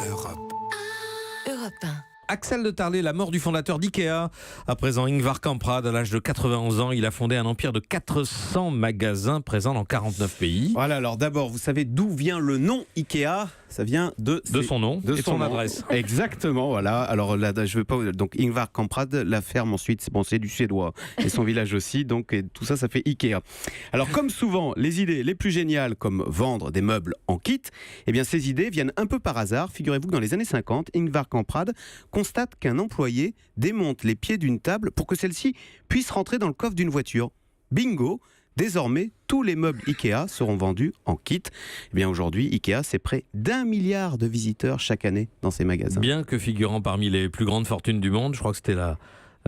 Europe. Europe 1. Axel de Tarlé, la mort du fondateur d'IKEA. À présent, Ingvar Kamprad, à l'âge de 91 ans, il a fondé un empire de 400 magasins présents dans 49 pays. Voilà, alors d'abord, vous savez d'où vient le nom IKEA ? Ça vient de son nom et de son nom. adresse. Exactement, voilà. Alors là, je veux pas. Donc Ingvar Kamprad, la ferme ensuite, c'est du suédois et son village aussi. Donc et tout ça, ça fait IKEA. Alors comme souvent, les idées les plus géniales, comme vendre des meubles en kit, eh bien ces idées viennent un peu par hasard. Figurez-vous que dans les années 50, Ingvar Kamprad constate qu'un employé démonte les pieds d'une table pour que celle-ci puisse rentrer dans le coffre d'une voiture. Bingo! Désormais, tous les meubles IKEA seront vendus en kit. Eh bien aujourd'hui, IKEA, c'est près d'1 milliard de visiteurs chaque année dans ses magasins. Bien que figurant parmi les plus grandes fortunes du monde, je crois que c'était la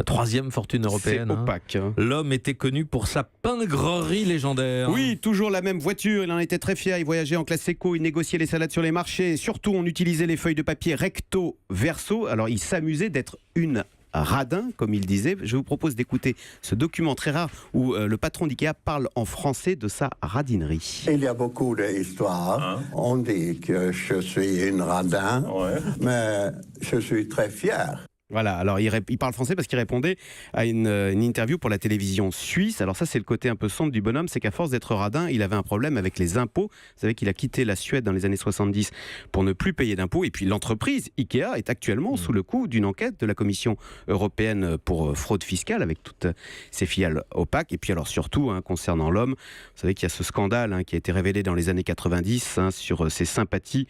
troisième fortune européenne. C'est opaque. L'homme était connu pour sa pingrerie légendaire. Oui, toujours la même voiture, il en était très fier, il voyageait en classe éco, il négociait les salades sur les marchés, et surtout on utilisait les feuilles de papier recto verso, alors il s'amusait d'être une radin, comme il disait. Je vous propose d'écouter ce document très rare où le patron d'IKEA parle en français de sa radinerie. Il y a beaucoup d'histoires. On dit que je suis une radin, mais je suis très fier. Voilà, alors il parle français parce qu'il répondait à une interview pour la télévision suisse. Alors ça, c'est le côté un peu sombre du bonhomme, c'est qu'à force d'être radin, il avait un problème avec les impôts. Vous savez qu'il a quitté la Suède dans les années 70 pour ne plus payer d'impôts. Et puis l'entreprise IKEA est actuellement sous le coup d'une enquête de la Commission européenne pour fraude fiscale avec toutes ses filiales opaques. Et puis alors surtout, concernant l'homme, vous savez qu'il y a ce scandale qui a été révélé dans les années 90 sur ses sympathies,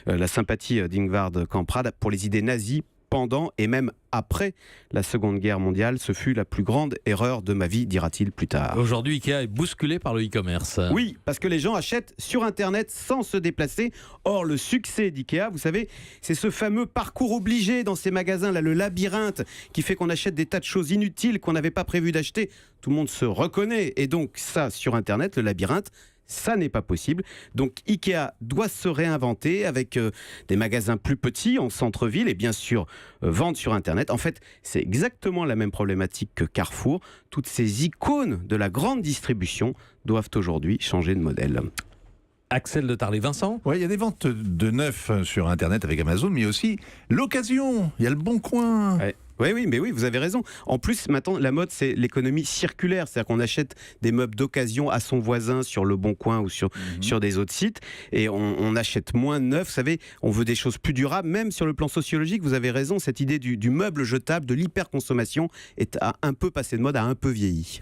la sympathie d'Ingvar Kamprad pour les idées nazies pendant et même après la Seconde Guerre mondiale. Ce fut la plus grande erreur de ma vie, dira-t-il plus tard. Aujourd'hui, IKEA est bousculé par le e-commerce. Oui, parce que les gens achètent sur Internet sans se déplacer. Or, le succès d'IKEA, vous savez, c'est ce fameux parcours obligé dans ces magasins, là, le labyrinthe, qui fait qu'on achète des tas de choses inutiles qu'on n'avait pas prévu d'acheter. Tout le monde se reconnaît. Et donc, ça, sur Internet, le labyrinthe, ça n'est pas possible. Donc IKEA doit se réinventer avec des magasins plus petits en centre-ville et bien sûr vendre sur Internet. En fait, c'est exactement la même problématique que Carrefour. Toutes ces icônes de la grande distribution doivent aujourd'hui changer de modèle. Axel de Tarlé. Vincent ? Oui, il y a des ventes de neuf sur Internet avec Amazon, mais aussi l'occasion. Il y a le Bon Coin. Ouais. Oui, vous avez raison. En plus, maintenant, la mode, c'est l'économie circulaire. C'est-à-dire qu'on achète des meubles d'occasion à son voisin sur le Bon Coin ou sur des autres sites. Et on achète moins neuf. Vous savez, on veut des choses plus durables. Même sur le plan sociologique, vous avez raison. Cette idée du meuble jetable, de l'hyperconsommation, est un peu passé de mode, a un peu vieilli.